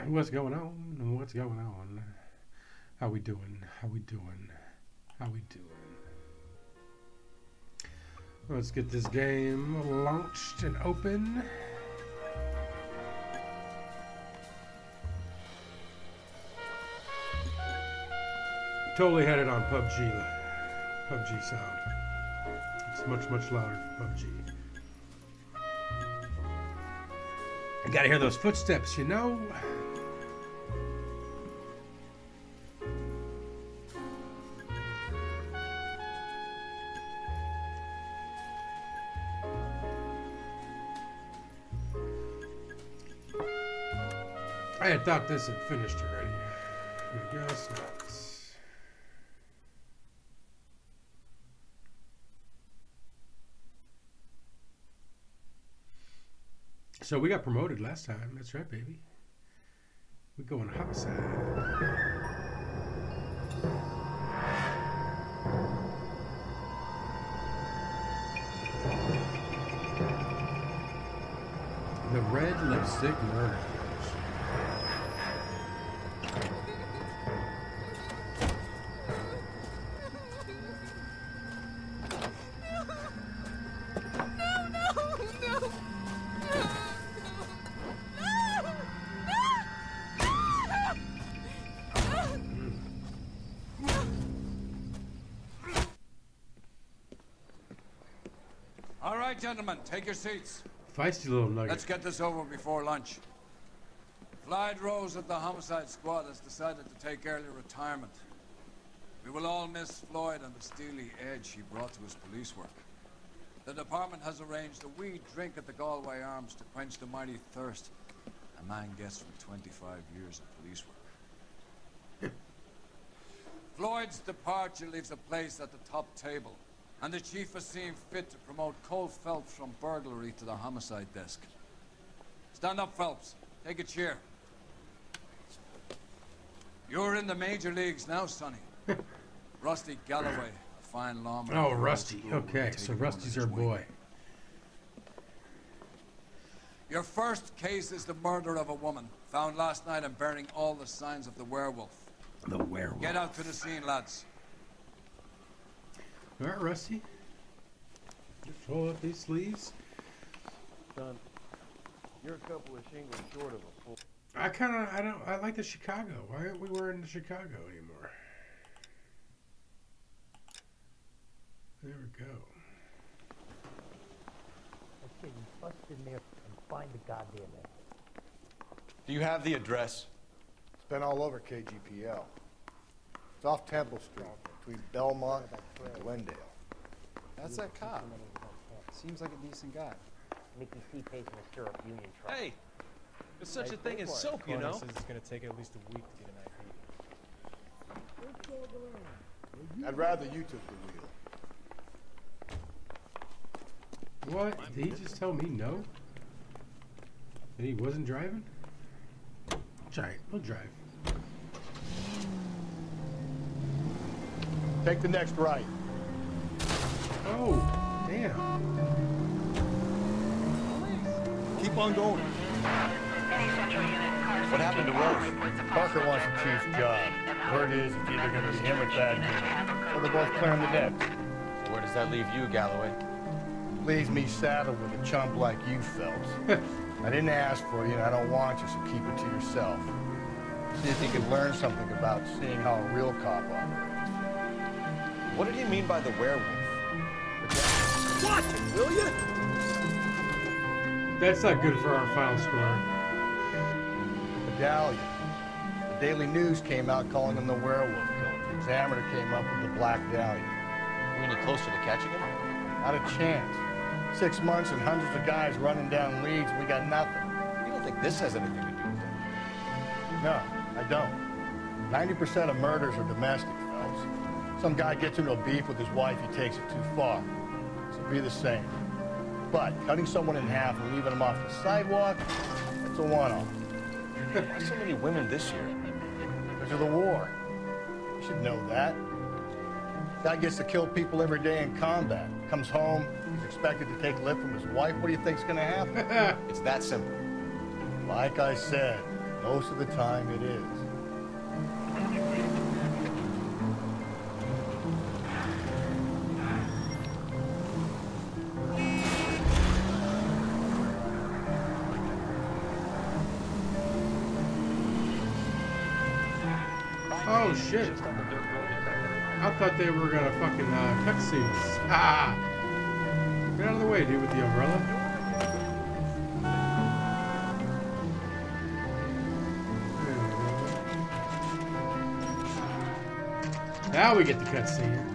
What's going on? What's going on? How we doing? How we doing? How we doing? Let's get this game launched and open. Totally had it on PUBG sound. It's much, much louder for PUBG. I gotta hear those footsteps, you know? I had thought this had finished already. I guess not. So we got promoted last time. That's right, baby. We going homicide. The Red Lipstick Murders. Gentlemen, take your seats. Feisty little nugget. Let's get this over before lunch. Clyde Rose of the homicide squad has decided to take early retirement. We will all miss Floyd and the steely edge he brought to his police work. The department has arranged a wee drink at the Galway Arms to quench the mighty thirst a man gets from 25 years of police work. Floyd's departure leaves a place at the top table, and the chief has seen fit to promote Cole Phelps from burglary to the homicide desk. Stand up, Phelps. Take a chair. You're in the major leagues now, Sonny. Rusty Galloway, a fine lawman. Oh, Rusty. Okay, so Rusty's our boy. Your first case is the murder of a woman, found last night and bearing all the signs of the werewolf. The werewolf. Get out to the scene, lads. All right, Rusty. Just roll up these sleeves. Son, you're a couple of shingles short of a full. I like the Chicago. Why aren't we wearing the Chicago anymore? There we go. Okay, you bust in there and find the goddamn end. Do you have the address? It's been all over KGPL. It's off Temple Street, between Belmont and Glendale. That's that cop. Seems like a decent guy. Mickey C pays in a stirrup union truck. Hey, there's such a thing as soap, you know? Says it's going to take at least a week to get an ID. I'd rather you took the wheel. What? Did he just tell me no? That he wasn't driving? It's alright, we'll drive. Take the next right. Oh, damn. Keep on going. What happened to Rose? Parker wants the chief's job. Word is it's either going to be him or Thad Green. Or they're both clearing the decks. So where does that leave you, Galloway? Leaves me saddled with a chump like you, Phelps. I didn't ask for you, and I don't want you, so keep it to yourself. See if you can learn something about seeing how a real cop operates. What did he mean by the werewolf? What? Will you? That's not good for our final score. Medallion. The Daily News came out calling him the werewolf killer. The Examiner came up with the Black Dahlia. Are we any closer to catching him? Not a chance. 6 months and hundreds of guys running down leads, we got nothing. You don't think this has anything to do with it? No, I don't. 90% of murders are domestic, Phelps. Some guy gets into a beef with his wife, he takes it too far. So be the same. But cutting someone in half and leaving them off the sidewalk, that's a one-off. Why so many women this year? Because of the war. You should know that. Guy gets to kill people every day in combat. Comes home, he's expected to take lip from his wife. What do you think's gonna happen? It's that simple. Like I said, most of the time it is. Oh shit! I thought they were gonna fucking cutscenes. Ah! Get out of the way, dude, with the umbrella. Now we get the cutscene.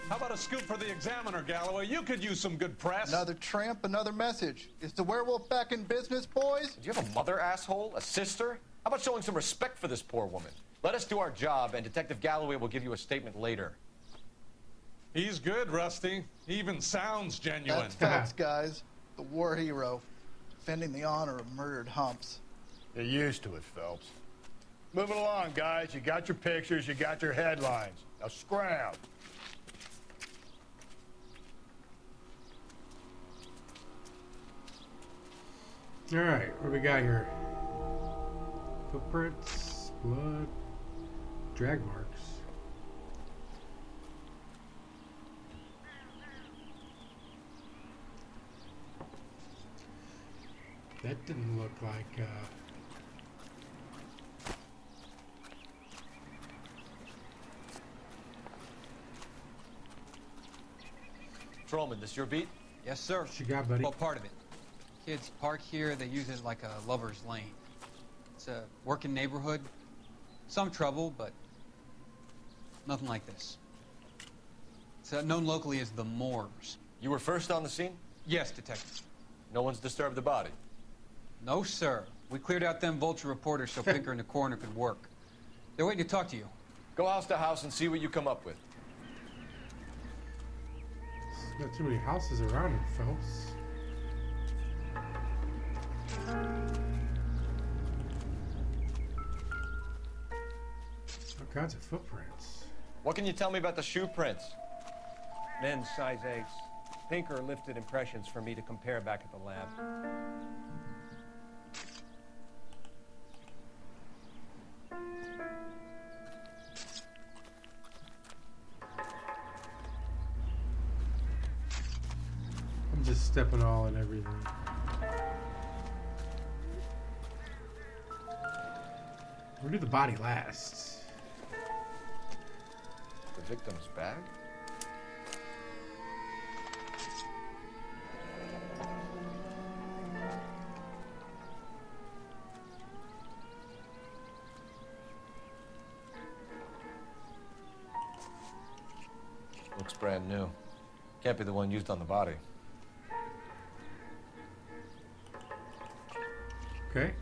How about a scoop for the Examiner, Galloway? You could use some good press. Another tramp, another message. Is the werewolf back in business, boys? Do you have a mother, asshole? A sister? How about showing some respect for this poor woman? Let us do our job, and Detective Galloway will give you a statement later. He's good, Rusty. He even sounds genuine. That's Phelps, guys. The war hero. Defending the honor of murdered humps. You're used to it, Phelps. Moving along, guys. You got your pictures, you got your headlines. Now scram. All right, what do we got here? Footprints, blood, drag marks. That didn't look like. Patrolman, this your beat? Yes, sir. What you got, buddy? Well, part of it. Kids park here, they use it like a lover's lane. It's a working neighborhood. Some trouble, but nothing like this. It's known locally as the Moors. You were first on the scene? Yes, detective. No one's disturbed the body? No, sir. We cleared out them vulture reporters so Pinker and the coroner could work. They're waiting to talk to you. Go house to house and see what you come up with. There's not too many houses around him, Phelps. All kinds of footprints. What can you tell me about the shoe prints? Men's size 8s. Pinker lifted impressions for me to compare back at the lab. I'm just stepping all in everything. Where did the body last? The victim's bag? Looks brand new. Can't be the one used on the body. Okay.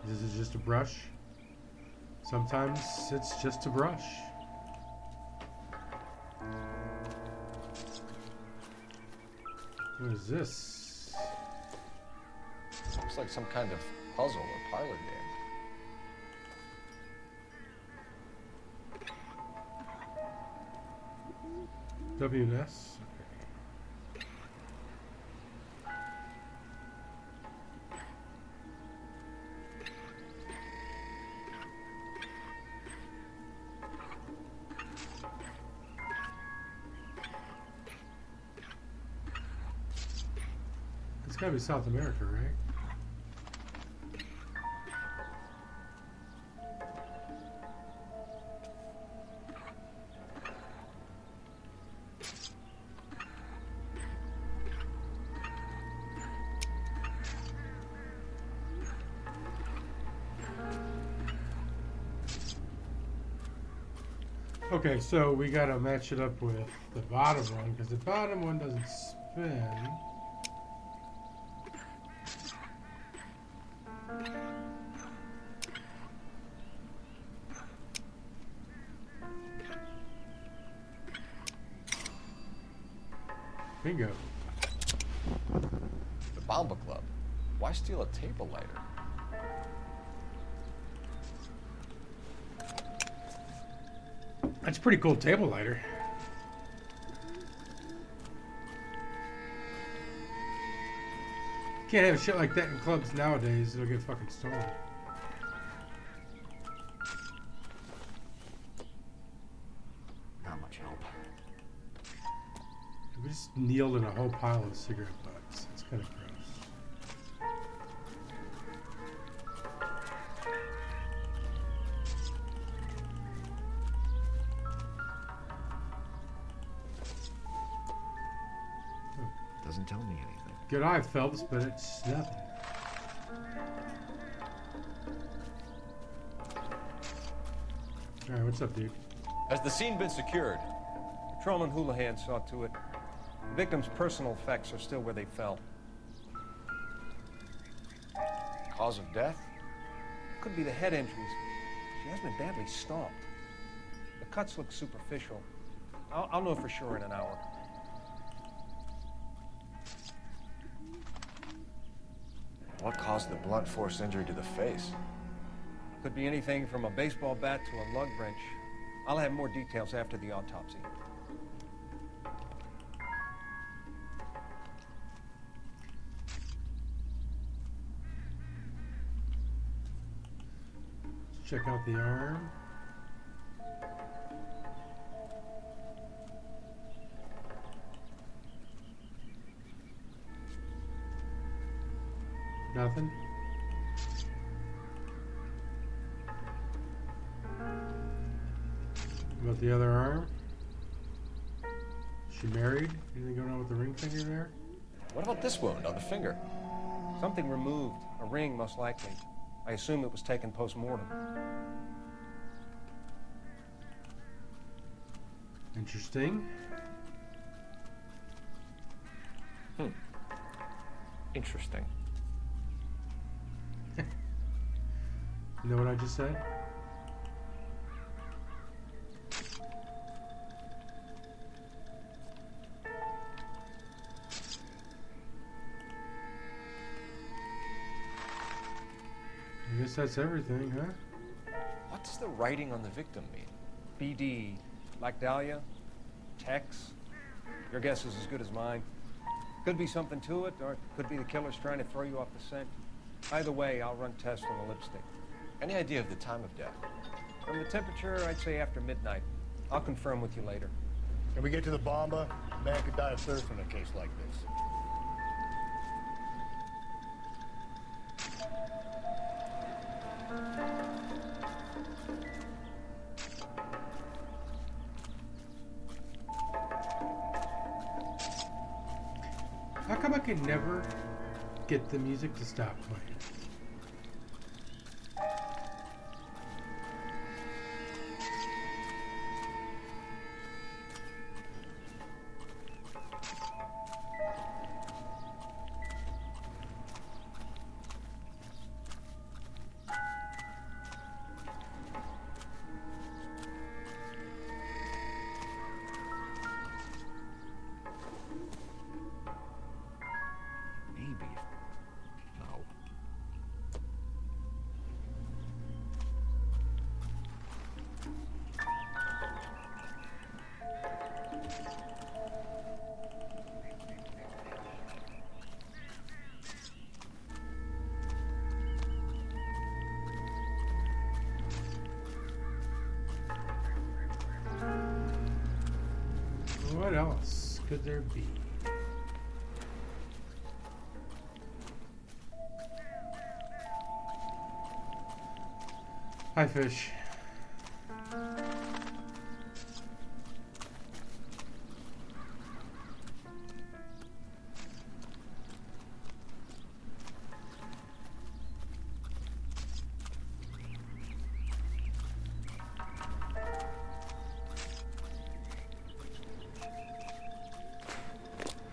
This is just a brush. Sometimes it's just a brush. What is this? Looks like some kind of puzzle or parlor game. WNS. It's gotta be South America, right? Okay, so we gotta match it up with the bottom one, because the bottom one doesn't spin. Bingo. The Bomba Club. Why steal a table lighter? That's a pretty cool table lighter. Can't have shit like that in clubs nowadays. It'll get fucking stolen. Not much help. We just kneeled in a whole pile of cigarette butts. It's kind of gross. Doesn't tell me anything. Good eye, Phelps, but it's nothing. Alright, what's up, dude? Has the scene been secured? Patrolman Houlihan saw to it. The victim's personal effects are still where they fell. Cause of death? Could be the head injuries. She has been badly stomped. The cuts look superficial. I'll know for sure in an hour. What caused the blunt force injury to the face? Could be anything from a baseball bat to a lug wrench. I'll have more details after the autopsy. Check out the arm. Nothing. About the other arm? She married? Anything going on with the ring finger there? What about this wound on the finger? Something removed. A ring, most likely. I assume it was taken post-mortem. Interesting. Interesting. You know what I just said? I guess that's everything, huh? What does the writing on the victim mean? BD. Like Dahlia? Tex? Your guess is as good as mine. Could be something to it, or it could be the killer's trying to throw you off the scent. Either way, I'll run tests on the lipstick. Any idea of the time of death? From the temperature, I'd say after midnight. I'll confirm with you later. Can we get to the Bomba? A man could die of thirst in a case like this. How come I can never get the music to stop playing? What else could there be? Hi, fish.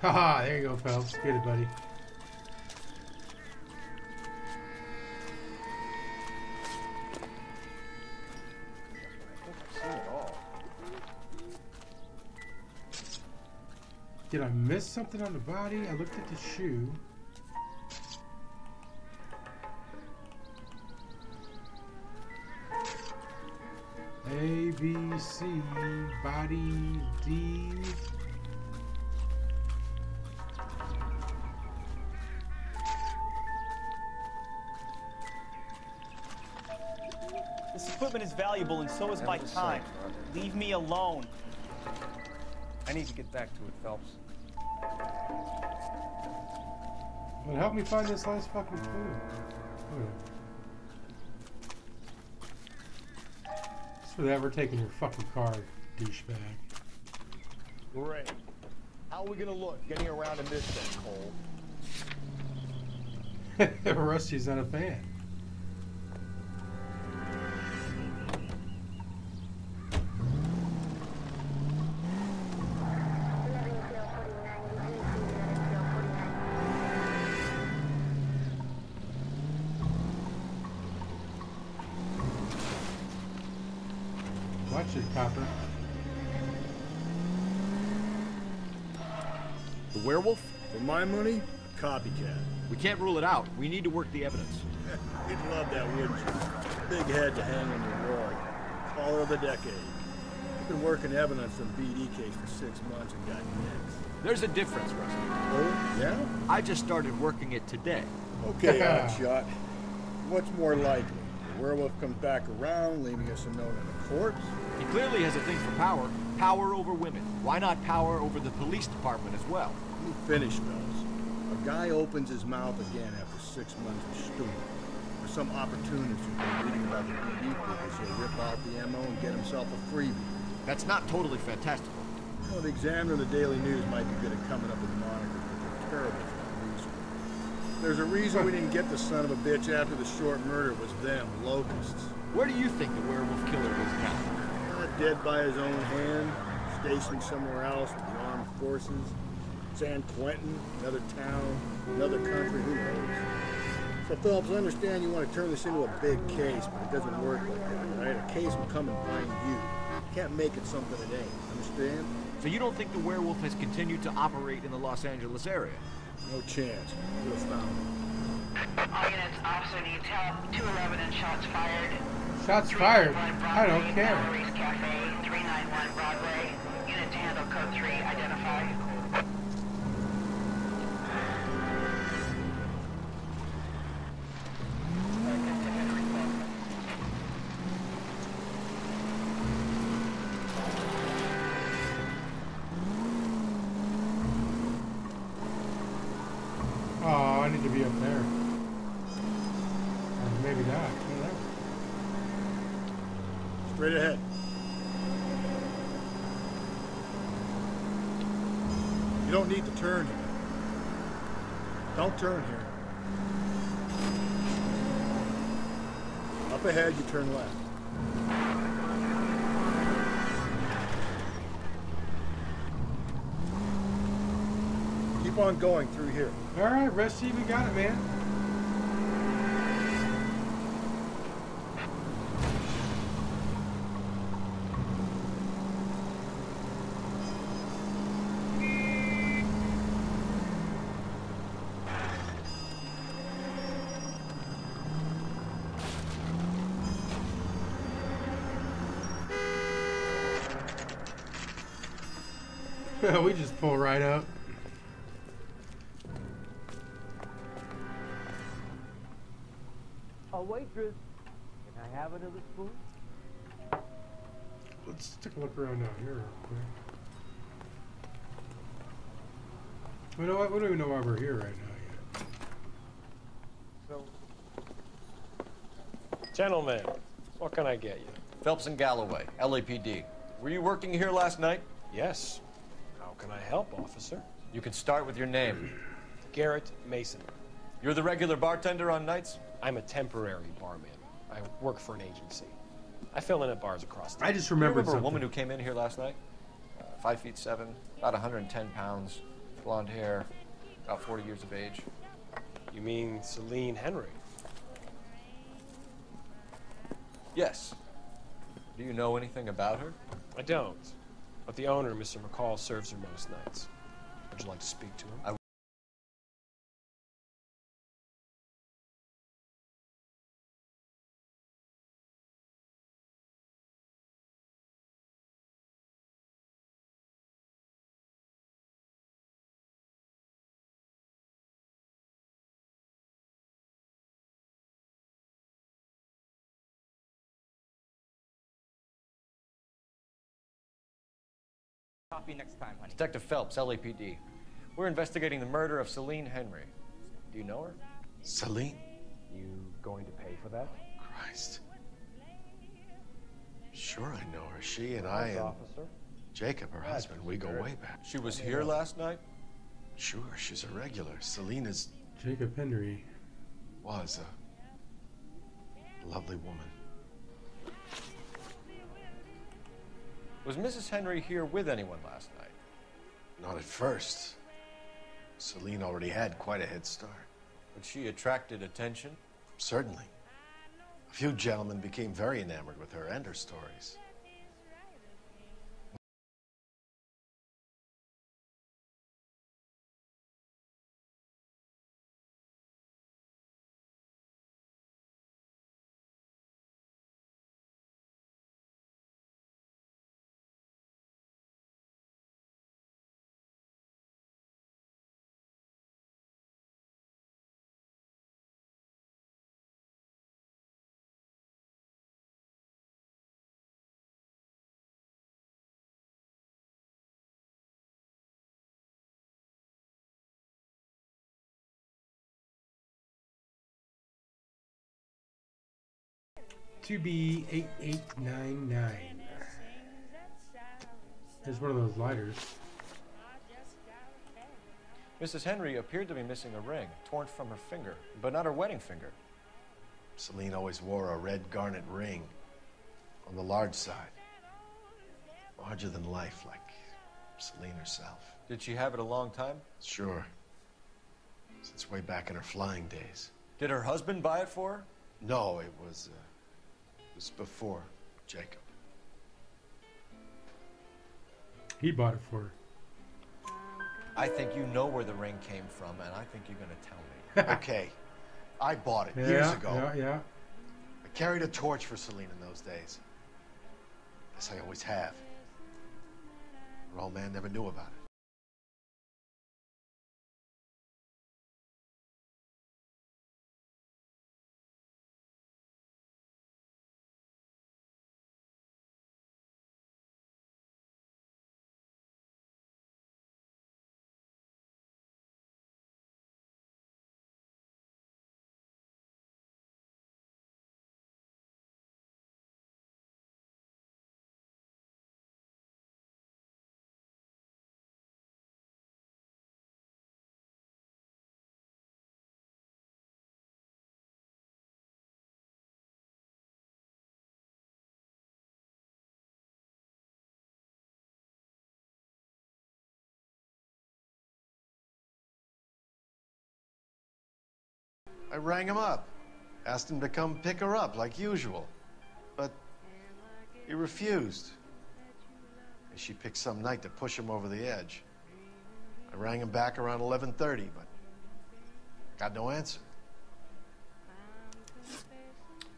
Haha, there you go, Phelps. Get it, buddy. I think I've seen it all. Did I miss something on the body? I looked at the shoe. A, B, C, body, D. This equipment is valuable, and so is my time. Leave me alone. I need to get back to it, Phelps. Well, help me find this last fucking clue. That's for that we're taking your fucking car, douchebag. Great. How are we gonna look getting around in this thing, Cole? Rusty's not a fan. Watch it, copper. The werewolf? For my money, copycat. We can't rule it out. We need to work the evidence. You'd love that, wouldn't you? Big head to hang on your wall. Caller of the decade. You've been working evidence on BD case for 6 months and got nicks. There's a difference, Rusty. Oh, yeah? I just started working it today. Okay, Oddshot. What's more likely? The werewolf comes back around, leaving us a note on the corpse? He clearly has a thing for power. Power over women. Why not power over the police department as well? Let me finish, fellas. A guy opens his mouth again after 6 months of stewing. For some opportunist who's been reading about the BD figures, he'll rip out the ammo and get himself a freebie. That's not totally fantastical. Well, the Examiner and the Daily News might be good at coming up with monikers, but they're terrible for the reason. There's a reason we didn't get the son of a bitch after the short murder was them, locusts. Where do you think the werewolf killer is now? Dead by his own hand, stationed somewhere else with the armed forces. San Quentin, another town, another country, who knows? So, Phelps, I understand you want to turn this into a big case, but it doesn't work like that, right? A case will come and find you. You can't make it something it ain't, understand? So you don't think the werewolf has continued to operate in the Los Angeles area? No chance. We'll found him. All units, officer needs help. 211 and shots fired. Shots fired? I don't care. Valerie's Cafe, 391 Broadway. Unit to handle code 3, identify. Oh, I need to be up there. Or maybe not. Whatever. Straight ahead. You don't need to turn here. Don't turn here. Up ahead, you turn left. Keep on going through here. All right, Rusty, we got it, man. We just pull right up. A waitress, can I have another spoon? Let's take a look around down here real quick. You know what? We don't even know why we're here right now yet. So, gentlemen, what can I get you? Phelps and Galloway, LAPD. Were you working here last night? Yes. How can I help, officer? You can start with your name. Garrett Mason. You're the regular bartender on nights? I'm a temporary barman. I work for an agency. I fill in at bars across town. I just remembered a woman who came in here last night? 5'7", about 110 pounds, blonde hair, about 40 years of age. You mean Celine Henry? Yes. Do you know anything about her? I don't. But the owner, Mr. McCall, serves her most nights. Would you like to speak to him? Copy next time, honey. Detective Phelps, LAPD. We're investigating the murder of Celine Henry. Do you know her? Celine? You going to pay for that? Christ. Sure I know her. She and I and Officer? Jacob, her husband, we go way back. She was here last night? Sure, she's a regular. Celine is... Jacob Henry. Was a lovely woman. Was Mrs. Henry here with anyone last night? Not at first. Celine already had quite a head start. But she attracted attention? Certainly. A few gentlemen became very enamored with her and her stories. To be 8899. There's one of those lighters. Mrs. Henry appeared to be missing a ring, torn from her finger, but not her wedding finger. Celine always wore a red garnet ring on the large side. Larger than life, like Celine herself. Did she have it a long time? Sure. Since way back in her flying days. Did her husband buy it for her? No, it was before Jacob. He bought it for her. I think you know where the ring came from, and I think you're going to tell me. Okay. I bought it years ago. I carried a torch for Celine in those days. Guess I always have. Her old man never knew about it. I rang him up, asked him to come pick her up like usual, but he refused. And she picked some night to push him over the edge. I rang him back around 11:30, but got no answer.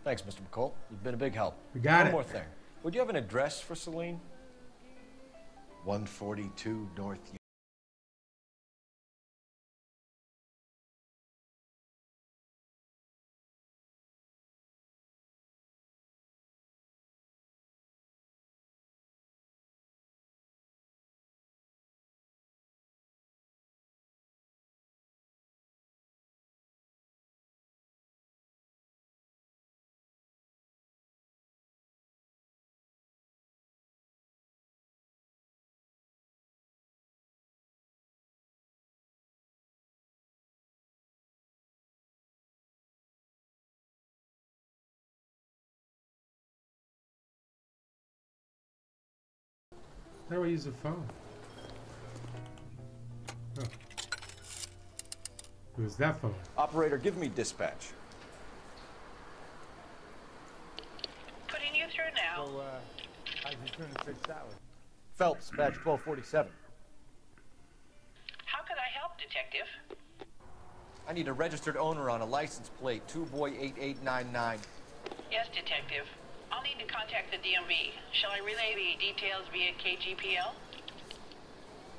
Thanks, Mr. McCall. You've been a big help. We got One it. more thing. Would you have an address for Celine? 142 North. How do I use the phone? Oh. It was that phone. Operator, give me dispatch. Putting you through now. So, how'd you turn the fish that way? Phelps, badge 1247. detective. I need a registered owner on a license plate, 2boy8899. Yes, detective. I'll need to contact the DMV. Shall I relay the details via KGPL?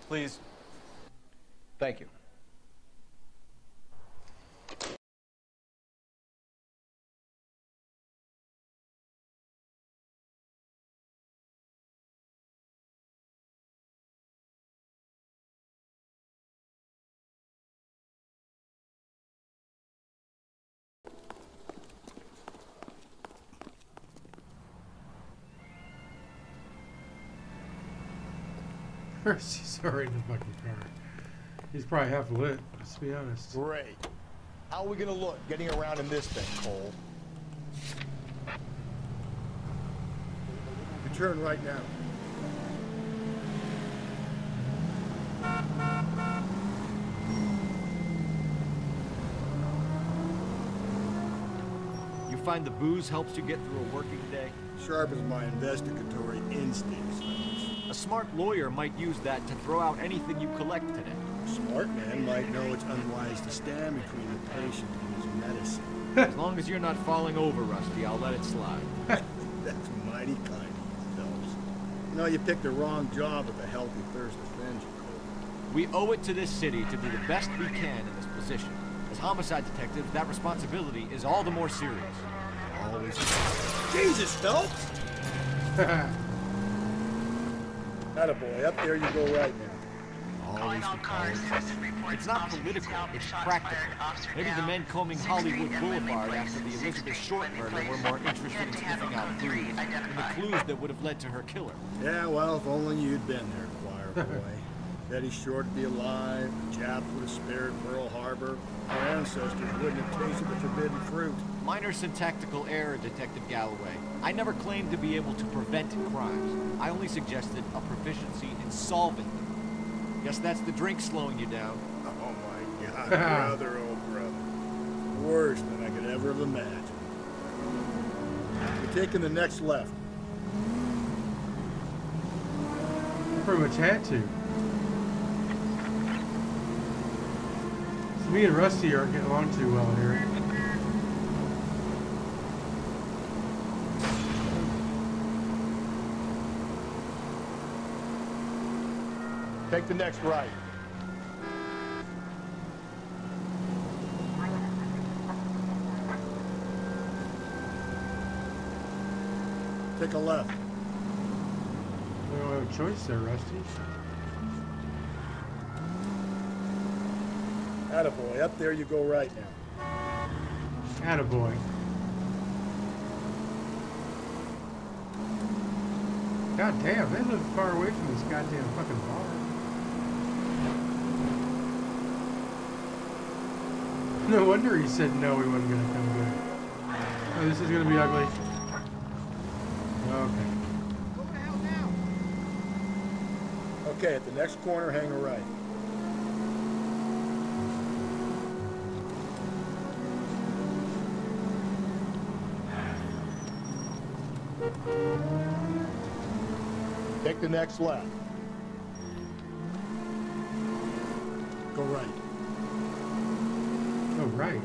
Please. Thank you. He's already in the fucking car. He's probably half lit, let's be honest. Great. How are we gonna look getting around in this thing, Cole? You turn right now. You find the booze helps you get through a working day? Sharpens my investigatory instincts. A smart lawyer might use that to throw out anything you collect today. A smart man might know it's unwise to stand between the patient and his medicine. As long as you're not falling over, Rusty, I'll let it slide. That's mighty kind of you, Phelps. You know, you picked the wrong job if a healthy thirst offends you, Cole. We owe it to this city to do the best we can in this position. As homicide detectives, that responsibility is all the more serious. Always. Jesus, Phelps! Attaboy, up there you go right now. Always the cars. It's not political, it's practical. Maybe the men combing Hollywood Boulevard after the Elizabeth Short murder were more interested in sniffing out clues than the clues that would have led to her killer. Yeah, well, if only you'd been there, choir boy. Betty Short would be alive, the Japs would have spared Pearl Harbor, our ancestors wouldn't have tasted the forbidden fruit. Minor syntactical error, Detective Galloway. I never claimed to be able to prevent crimes. I only suggested a proficiency in solving them. Guess that's the drink slowing you down. Oh my God, brother, oh brother. Worse than I could ever have imagined. You're taking the next left. I pretty much had to. So me and Rusty aren't getting along too well here. Take the next right. Take a left. We don't have a choice there, Rusty. Attaboy, up there you go right now. Attaboy. God damn, they live far away from this goddamn fucking bar. No wonder he said no, he wasn't gonna come back. Oh, this is gonna be ugly. Okay. Okay, at the next corner, hang a right. Take the next left. Go right. Oh, right.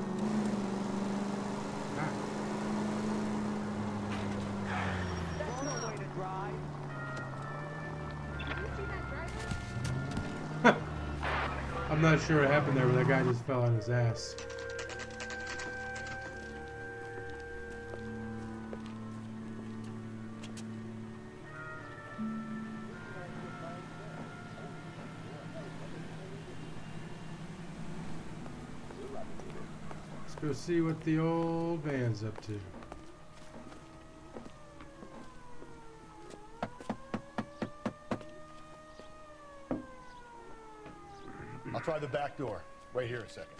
I'm not sure what happened there, but that guy just fell on his ass. Let's go see what the old man's up to. I'll try the back door. Wait here a second.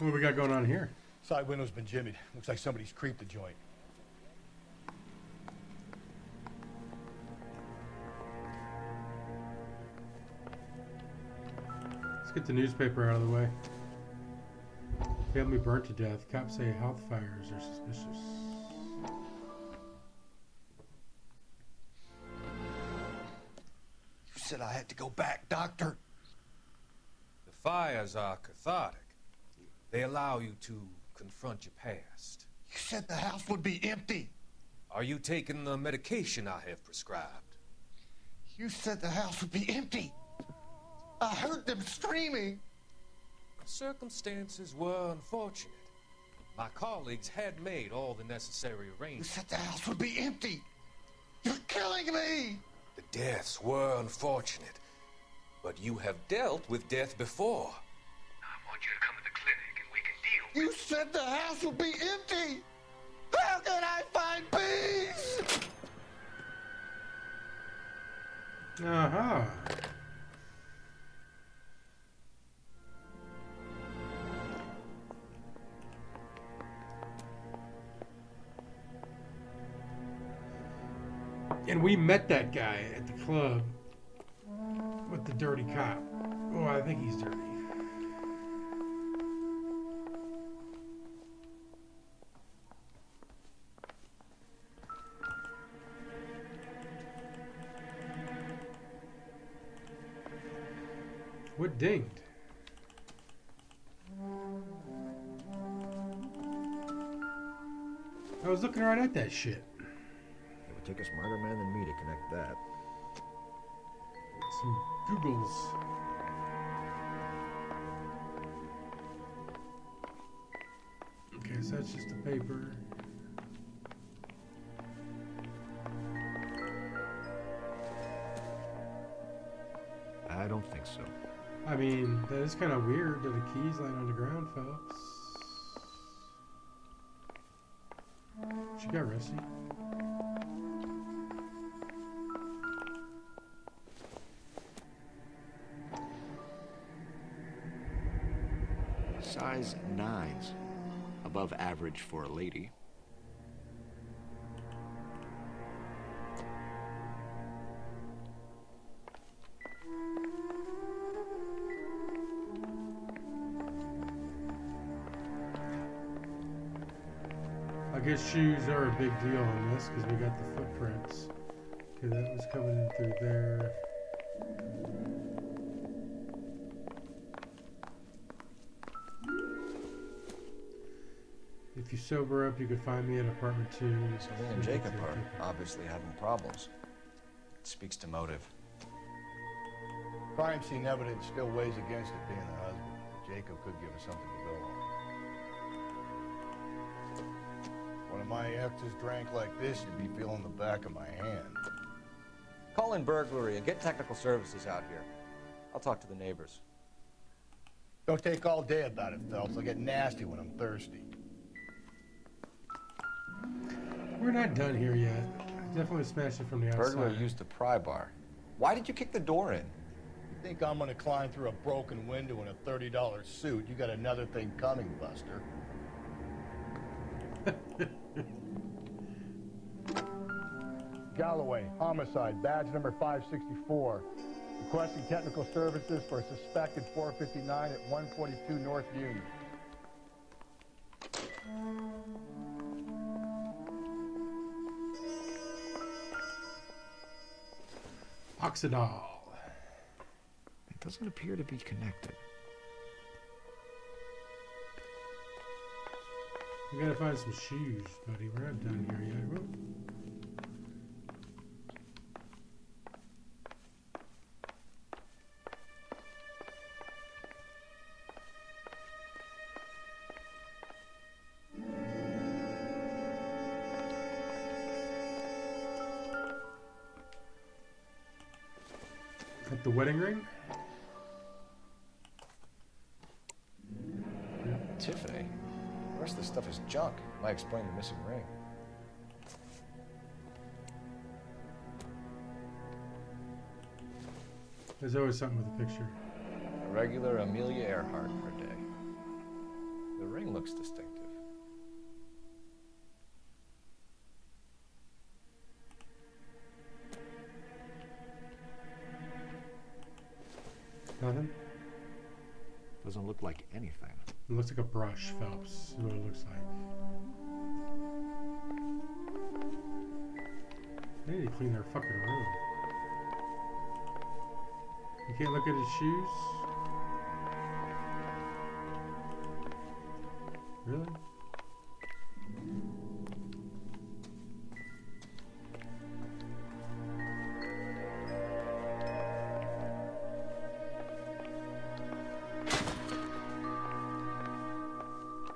What we got going on here? Side window's been jimmied. Looks like somebody's creeped the joint. Let's get the newspaper out of the way. Family burnt to death. Cops say health fires are suspicious. You said I had to go back, Doctor. The fires are cathartic. They allow you to confront your past. You said the house would be empty. Are you taking the medication I have prescribed? You said the house would be empty. I heard them screaming. Circumstances were unfortunate. My colleagues had made all the necessary You arrangements. said the house would be empty. You're killing me. The deaths were unfortunate, but you have dealt with death before. I want you to come to the clinic and we can deal with it. You said the house would be empty. How can I find peace? Uh-huh. And we met that guy at the club with the dirty cop. Oh, I think he's dirty. What dinged? I was looking right at that shit. It would take a smarter man than me to connect that. Some Googles. Okay, so that's just a paper. I don't think so. I mean, that is kind of weird that the keys lying on the ground, Phelps. She got rusty. Size 9s. Above average for a lady. I guess shoes are a big deal on this because we got the footprints. Okay, that was coming in through there. If you sober up, you could find me at apartment 2. So Lee and Jacob are obviously having problems. It speaks to motive. Crime scene evidence still weighs against it being the husband. But Jacob could give us something to go on. One of my exes drank like this, you'd be feeling the back of my hand. Call in burglary and get technical services out here. I'll talk to the neighbors. Don't take all day about it, Phelps. I'll get nasty when I'm thirsty. We're not done here yet. I definitely smashed it from the outside. Burglar used the pry bar. Why did you kick the door in? You think I'm gonna climb through a broken window in a $30 suit? You got another thing coming, Buster. Galloway, homicide, badge number 564. Requesting technical services for a suspected 459 at 142 North Union. Oxidol. It doesn't appear to be connected. We gotta find some shoes, buddy. We're not done here yet. Whoa. At the wedding ring? Tiffany? The rest of the stuff is junk. Might explain the missing ring. There's always something with a picture. A regular Amelia Earhart for a day. ring looks distinctive. Nothing? Doesn't look like anything. It looks like a brush, Phelps. Is what it looks like. They need to clean their fucking room. You can't look at his shoes? Really?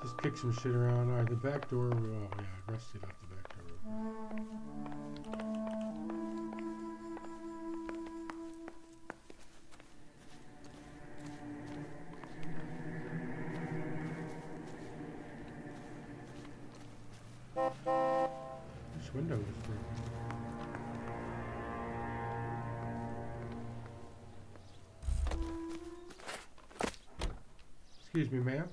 Just kick some shit around. Alright, the back door. Oh, yeah, I rusted off the back door. Which window is broken? Excuse me, ma'am.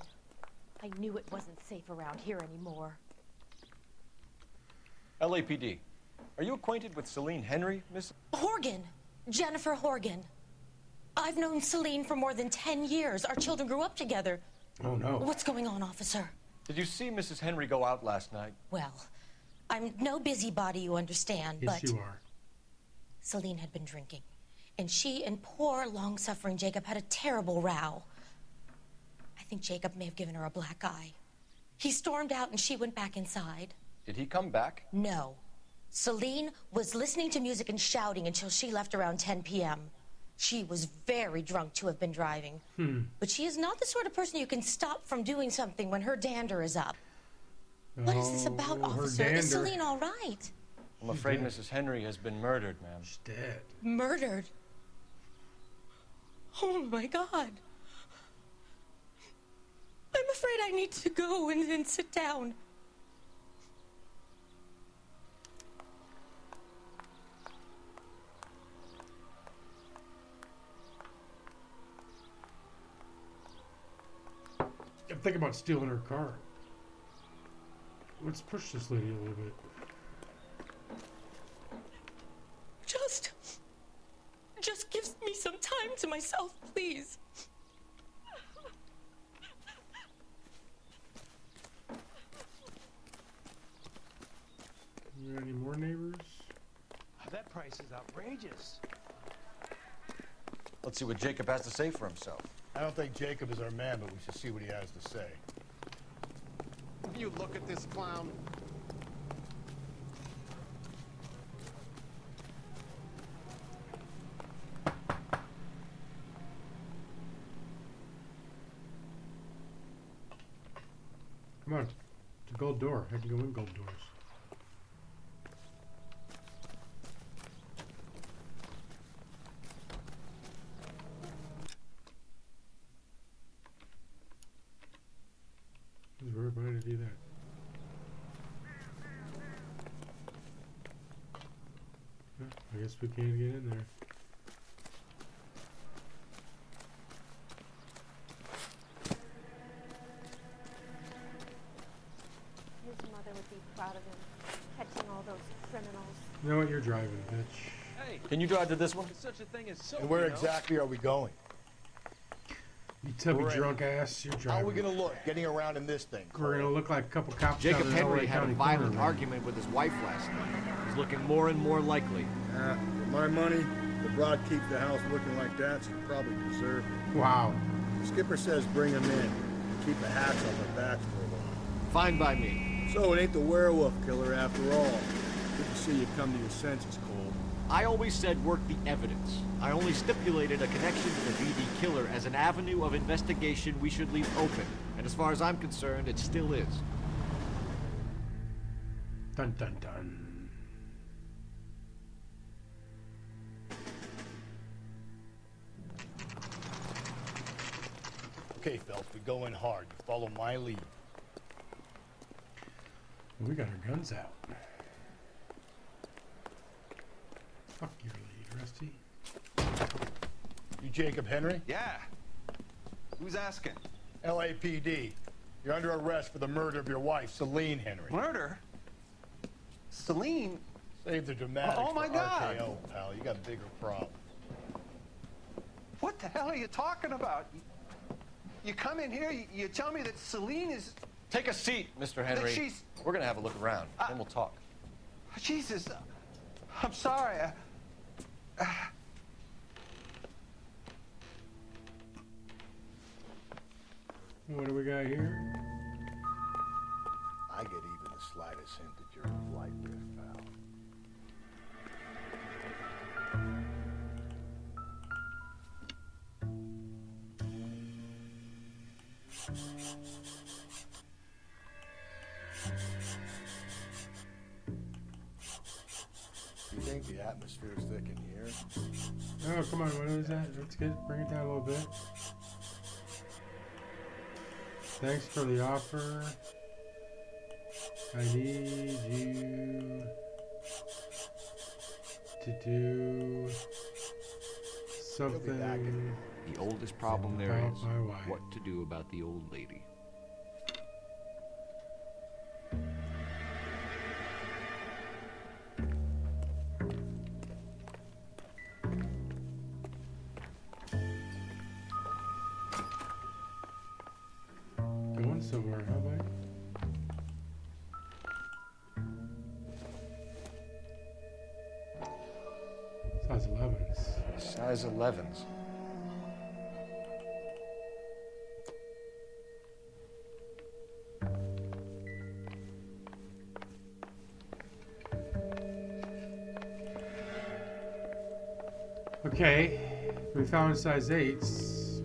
I knew it wasn't safe around here anymore. LAPD. Are you acquainted with Celine Henry, Miss? Horgan! Jennifer Horgan. I've known Celine for more than 10 years. Our children grew up together. Oh, no. What's going on, officer? Did you see Mrs. Henry go out last night? Well, I'm no busybody, you understand, Yes, but you are. Celine had been drinking, and she and poor, long-suffering Jacob had a terrible row. I think Jacob may have given her a black eye. He stormed out, and she went back inside. Did he come back? No. Celine was listening to music and shouting until she left around 10 p.m. She was very drunk to have been driving. But she is not the sort of person you can stop from doing something when her dander is up. What is this about, officer? Is Celine all right? I'm afraid Mrs. Henry has been murdered, ma'am. She's dead. Murdered? Oh, my God. I'm afraid I need to go and sit down. I'm thinking about stealing her car. Let's push this lady a little bit. Just give me some time to myself, please. You got any more neighbors? That price is outrageous. Let's see what Jacob has to say for himself. I don't think Jacob is our man, but we should see what he has to say. You look at this clown. Come on. It's a gold door. I can go in gold doors. Who's everybody to do that? Yeah, I guess we can't get in there. His mother would be proud of him, catching all those criminals. You know what? You're driving, bitch. Hey, can you drive to this one? Such a thing as so. And where exactly are we going? You tubby drunk ass, you're driving. How are we gonna look getting around in this thing? We're gonna look like a couple cops. Jacob down in Henry LA had a County violent corner. argument with his wife last night. He's looking more and more likely. With my money, the broad keeps the house looking like that, so you probably deserve it. Wow. The skipper says bring him in and keep the hats on their backs for a while. Fine by me. So it ain't the werewolf killer after all. Good to see you come to your senses, Cole. I always said work the evidence. I only stipulated a connection to the VD killer as an avenue of investigation we should leave open. And as far as I'm concerned, it still is. Dun dun dun. Okay, Phelps, we go in hard. You follow my lead. We got our guns out. Fuck your lead, Rusty. You Jacob Henry? Yeah. Who's asking? LAPD. You're under arrest for the murder of your wife, Celine Henry. Murder? Celine? Save the dramatics Oh, my for God. RKO, pal. You got bigger problems. What the hell are you talking about? You come in here, you tell me that Celine is... Take a seat, Mr. Henry. she's- We're gonna have a look around, then we'll talk. Jesus, I'm sorry. What do we got here? I get even the slightest hint that you're a flight risk, pal. You think the atmosphere's thick in here? Oh, come on, what is that? Let's bring it down a little bit. Thanks for the offer. I need you to do something. The oldest problem there about is my wife. what to do about the old lady. Going somewhere, huh, buddy? Size 11s. Size 11s. Okay, we found size 8s.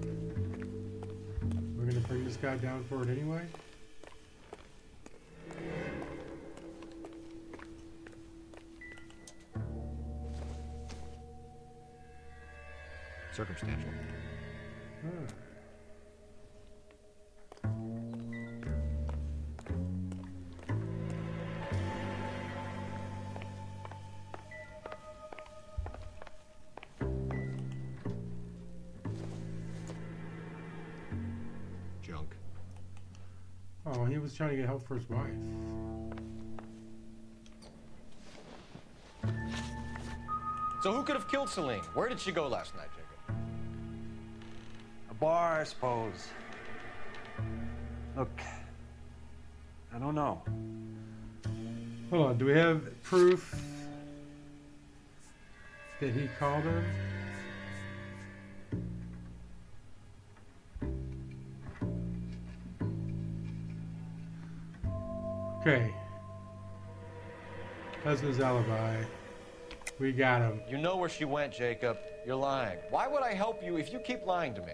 We're gonna bring this guy down for it anyway. Circumstantial. Junk. Oh, he was trying to get help for his wife. So who could have killed Celine? Where did she go last night, Jacob? A bar, I suppose. Look, I don't know. Hold on, do we have proof that he called her? Okay. Husband's alibi. We got him. You know where she went, Jacob. You're lying. Why would I help you if you keep lying to me?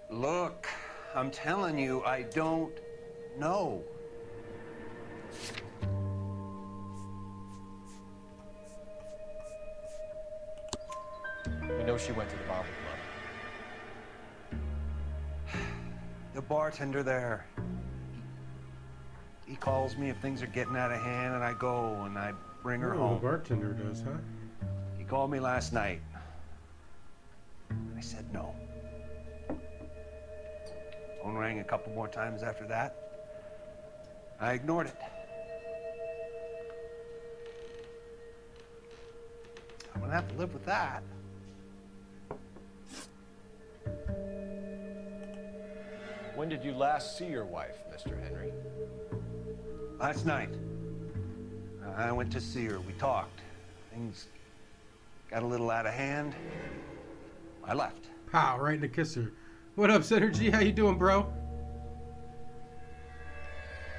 Look, I'm telling you, I don't know. We know she went to the Bible Club. The bartender there. He calls me if things are getting out of hand, and I go and I bring her Oh, home. the bartender does, huh? He called me last night. I said no. Phone rang a couple more times after that. I ignored it. I'm gonna have to live with that. When did you last see your wife, Mr. Henry? Last night. I went to see her. We talked. Things got a little out of hand. I left. Pow, right in the kisser. What up, Synergy? How you doing, bro?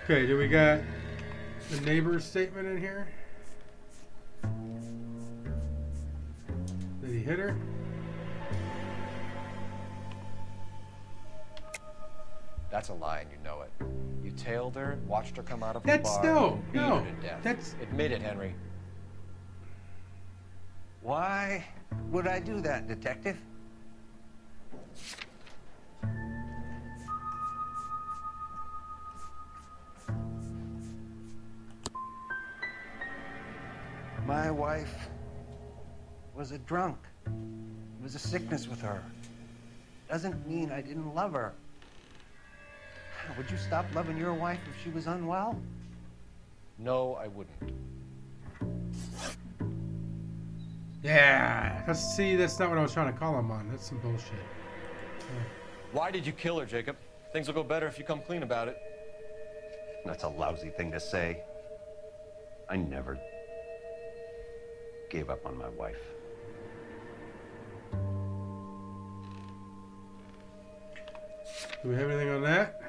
Okay, do we got the neighbor's statement in here? Did he hit her? That's a lie, and you know it. You tailed her, watched her come out of the bar, no, and beat no. her to death. That's Admit it, Henry. Why would I do that, Detective? My wife was a drunk. It was a sickness with her. Doesn't mean I didn't love her. Would you stop loving your wife if she was unwell? No, I wouldn't. Yeah. See, that's not what I was trying to call him on. That's some bullshit. Why did you kill her, Jacob? Things will go better if you come clean about it. That's a lousy thing to say. I never gave up on my wife. Do we have anything on that?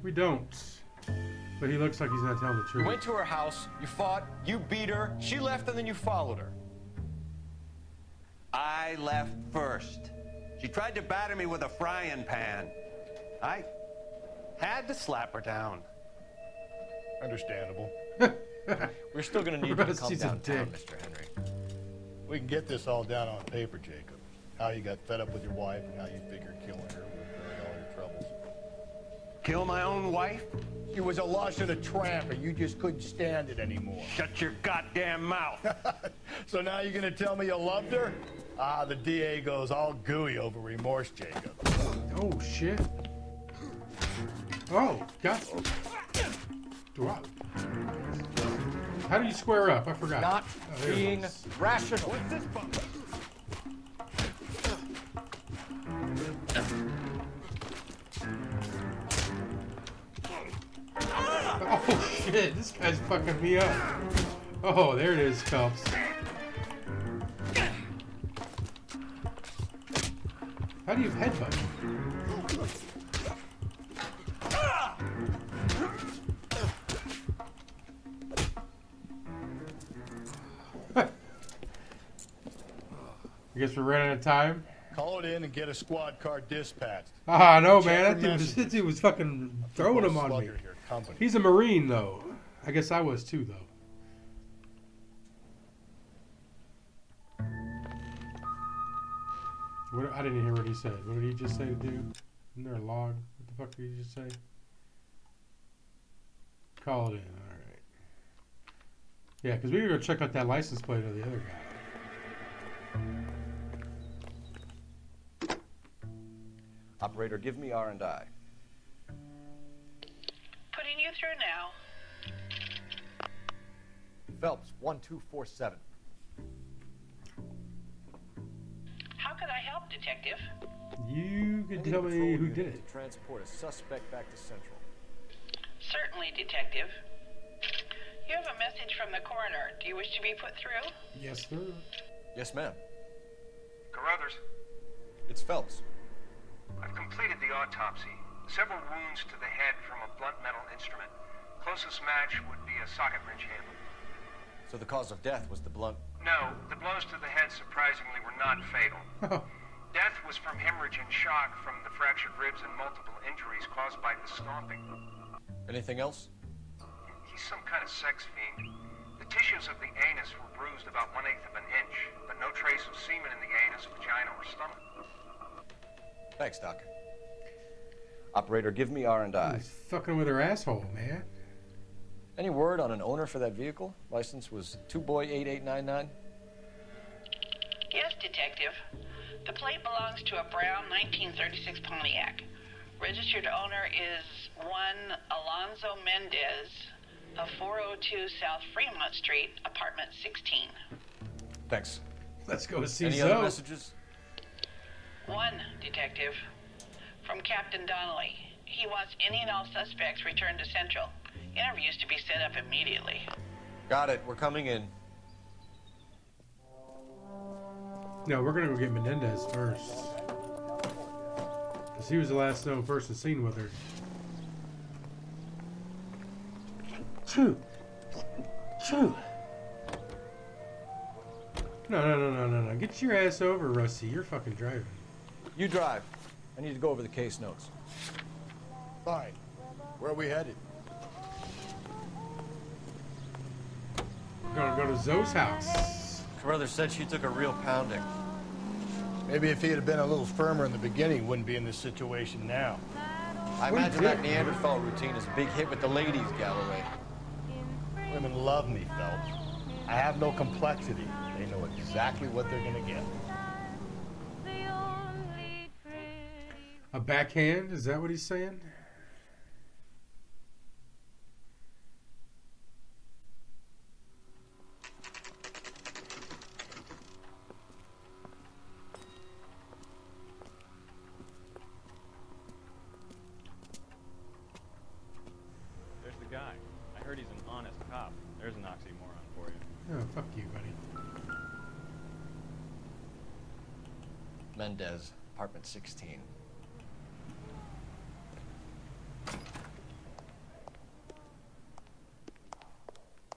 We don't. But he looks like he's not telling the truth. You went to her house, you fought, you beat her, she left, and then you followed her. I left first. She tried to batter me with a frying pan. I had to slap her down. Understandable. We're still gonna need you to come downtown, Mr. Henry. We can get this all down on paper, Jacob. How you got fed up with your wife and how you figured killing her would bury all your troubles. Kill my own wife? She was a lush and a tramp, and you just couldn't stand it anymore. Shut your goddamn mouth. So now you're gonna tell me you loved her? Ah, the DA goes all gooey over remorse, Jacob. Oh, shit. Oh, got Wow. How do you square up? I forgot. Not being rational. What's this bump? Oh shit, this guy's fucking me up. Oh, there it is, Phelps. How do you headbutt? I guess we're running out of time. Call it in and get a squad car dispatched. Ah, no, man. That dude was fucking throwing him on me. He's a Marine, though. I guess I was, too, though. What, I didn't hear what he said. What did he just say to do? Isn't there a log? What the fuck did he just say? Call it in. All right. Yeah, because we were going to check out that license plate of the other guy. Operator, give me R&I. Putting you through now. Phelps, 1247. How could I help, Detective? You can tell me who did it. To transport a suspect back to Central. Certainly, Detective. You have a message from the coroner. Do you wish to be put through? Yes, sir. Yes, ma'am. Carruthers. It's Phelps. I've completed the autopsy. Several wounds to the head from a blunt metal instrument. Closest match would be a socket wrench handle. So the cause of death was the blunt... No, the blows to the head surprisingly were not fatal. Death was from hemorrhage and shock from the fractured ribs and multiple injuries caused by the stomping. Anything else? He's some kind of sex fiend. The tissues of the anus were bruised about 1/8 of an inch, but no trace of semen in the anus, vagina, or stomach. Thanks, Doc. Operator, give me R&I. He's fucking with her asshole, man. Any word on an owner for that vehicle? License was 2boy8899. Yes, Detective. The plate belongs to a brown 1936 Pontiac. Registered owner is one Alonzo Mendez of 402 South Fremont Street, apartment 16. Thanks. Let's go see Any Zoe. other messages? One, Detective. From Captain Donnelly. He wants any and all suspects returned to Central. Interviews to be set up immediately. Got it. We're coming in. No, we're gonna go get Menendez first. Because he was the last known person seen with her. True. No. Get your ass over, Rusty. You're fucking driving. You drive. I need to go over the case notes. Fine. Where are we headed? We're gonna go to Zoe's house. Carruthers said she took a real pounding. Maybe if he had been a little firmer in the beginning, he wouldn't be in this situation now. I imagine that Neanderthal routine is a big hit with the ladies, Galloway. Women love me, Phelps. I have no complexity. They know exactly what they're gonna get. A backhand? Is that what he's saying? There's the guy. I heard he's an honest cop. There's an oxymoron for you. Oh, fuck you, buddy. Mendez, apartment 16.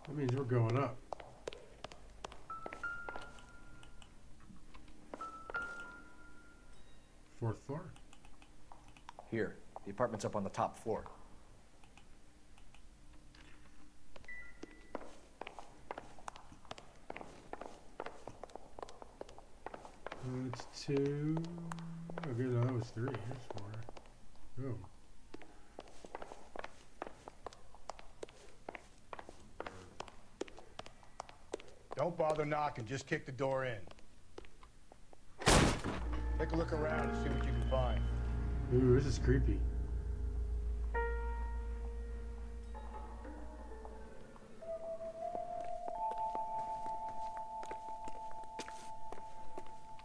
That means we're going up. Fourth floor. Here, the apartment's up on the top floor. It's 2. Okay, no, that was 3. Here's 4. Oh. Don't bother knocking, just kick the door in. Take a look around and see what you can find. Ooh, this is creepy.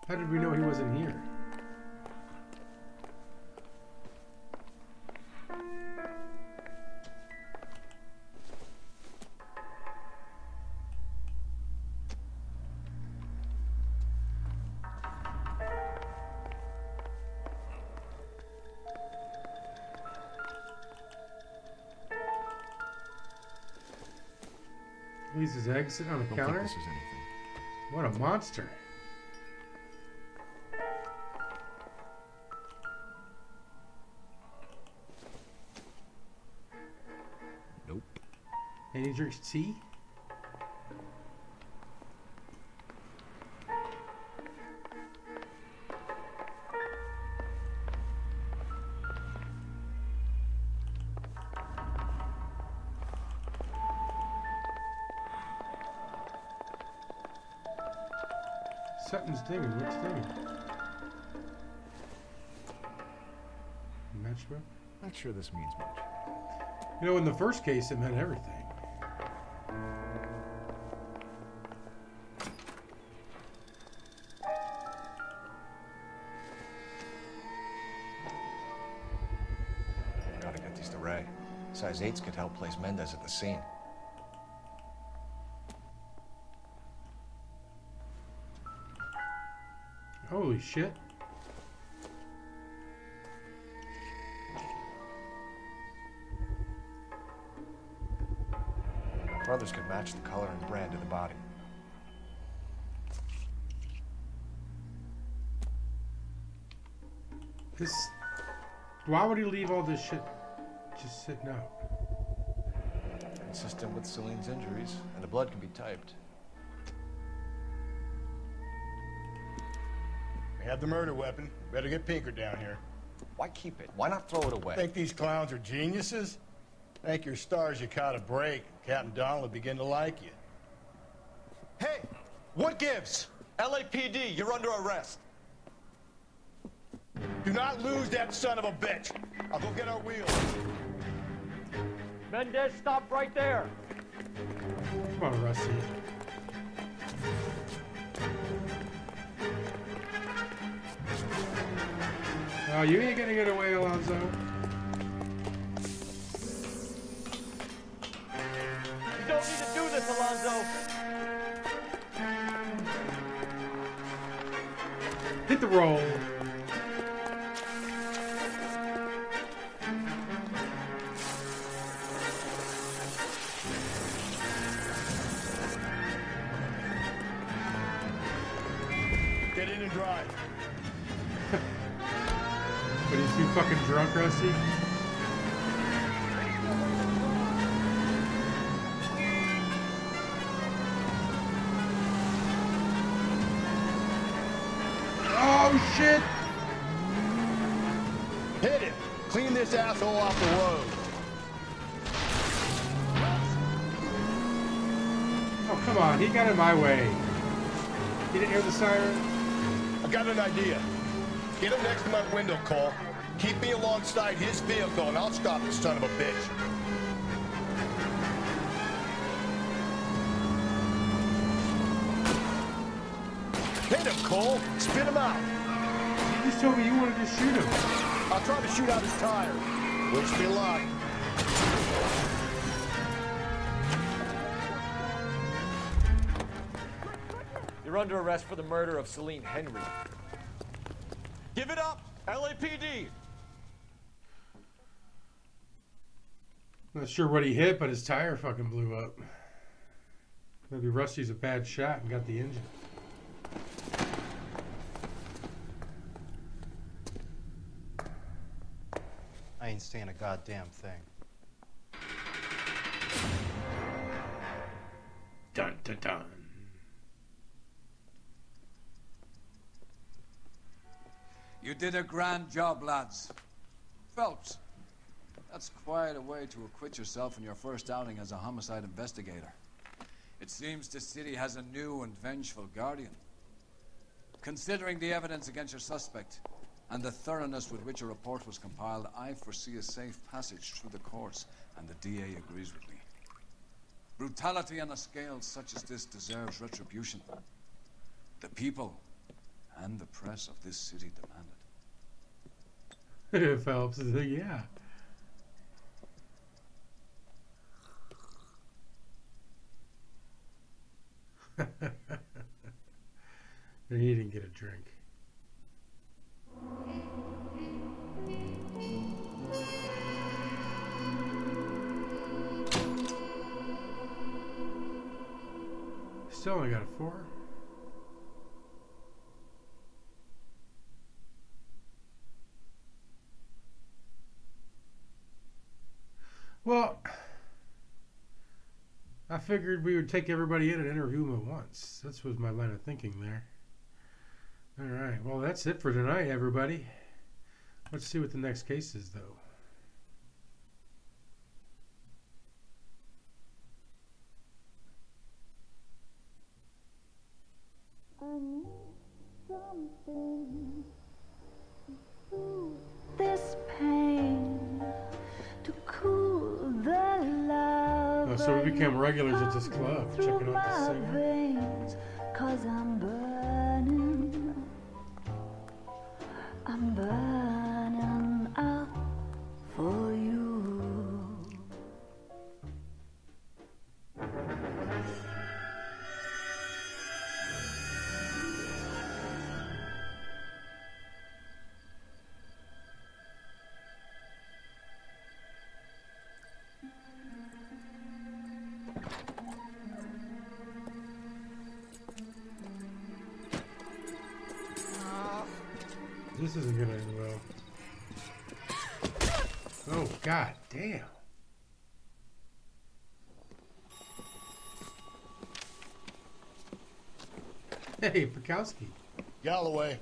How did we know he wasn't here? Leaves his exit on the Don't counter? think this is anything. What a monster. Nope. And he drinks tea? Something's dinging. What's dinging? Matchbook? Not sure this means much. You know, in the first case, it meant everything. Gotta get these to Ray. Size 8s could help place Mendez at the scene. Holy shit. Brothers could match the color and brand of the body. This... Why would he leave all this shit just sitting out? Consistent with Celine's injuries, and the blood can be typed. We have the murder weapon. Better get Pinker down here. Why keep it? Why not throw it away? Think these clowns are geniuses? Thank your stars you caught a break. Captain Donald will begin to like you. Hey, what gives? LAPD, you're under arrest. Do not lose that son of a bitch. I'll go get our wheels. Mendez, stop right there. Come on, Rusty. Oh, you ain't gonna get away, Alonzo. You don't need to do this, Alonzo. Hit the roll. Get in and drive. What, he's too fucking drunk, Rusty? Oh, shit! Hit him. Clean this asshole off the road. Oh, Come on, he got in my way. You didn't hear the siren? I got an idea. Get him next to my window, Cole. Keep me alongside his vehicle, and I'll stop this son of a bitch. Hit him, Cole. Spit him out. You just told me you wanted to shoot him. I'll try to shoot out his tire. Wish me luck. You're under arrest for the murder of Celine Henry. Give it up, LAPD! Not sure what he hit, but his tire fucking blew up. Maybe Rusty's a bad shot and got the engine. I ain't saying a goddamn thing. Dun dun dun. You did a grand job, lads. Phelps, that's quite a way to acquit yourself in your first outing as a homicide investigator. It seems the city has a new and vengeful guardian. Considering the evidence against your suspect and the thoroughness with which a report was compiled, I foresee a safe passage through the courts, and the DA agrees with me. Brutality on a scale such as this deserves retribution. The people and the press of this city demand it. Phelps is like, yeah. And he didn't get a drink. Still only got a 4. Well, I figured we would take everybody in and interview them at once. That was my line of thinking there. All right, well, that's it for tonight, everybody. Let's see what the next case is, though. I need something to soothe this pain, to cool the love. Oh, so we became regulars at this club, checking out the singer. Veins, 'cause I'm burning out for you. This isn't gonna end well. Oh, god damn. Hey, Bukowski. Galloway.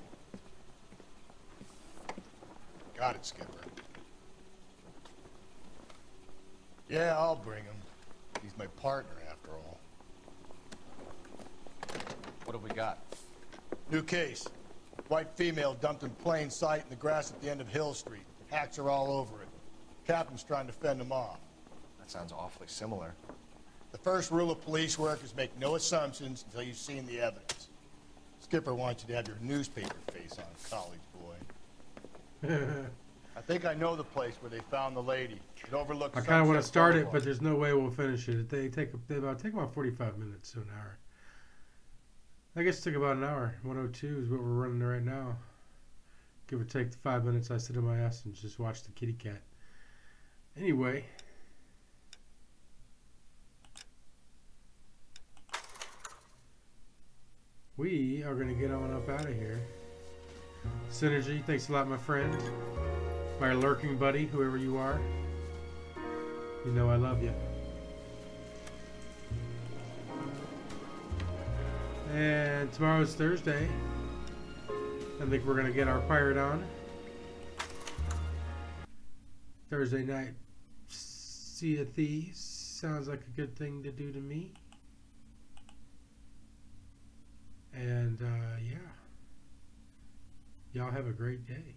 Got it, Skipper. Yeah, I'll bring him. He's my partner, after all. What have we got? New case. White female dumped in plain sight in the grass at the end of Hill Street. Hacks are all over it. Captain's trying to fend them off. That sounds awfully similar. The first rule of police work is make no assumptions until you've seen the evidence. Skipper wants you to have your newspaper face on, college boy. I think I know the place where they found the lady. It overlooks. I kind of want to start it, but there's no way we'll finish it. They take about 45 minutes to an hour. I guess it took about an hour. 102 is what we're running right now. Give or take the 5 minutes I sit in my ass and just watch the kitty cat. Anyway. We are going to get on up out of here. Synergy, thanks a lot, my friend. My lurking buddy, whoever you are. You know I love you. And tomorrow's Thursday. I think we're going to get our pirate on. Thursday night, Sea of Thieves. Sounds like a good thing to do to me. yeah. Y'all have a great day.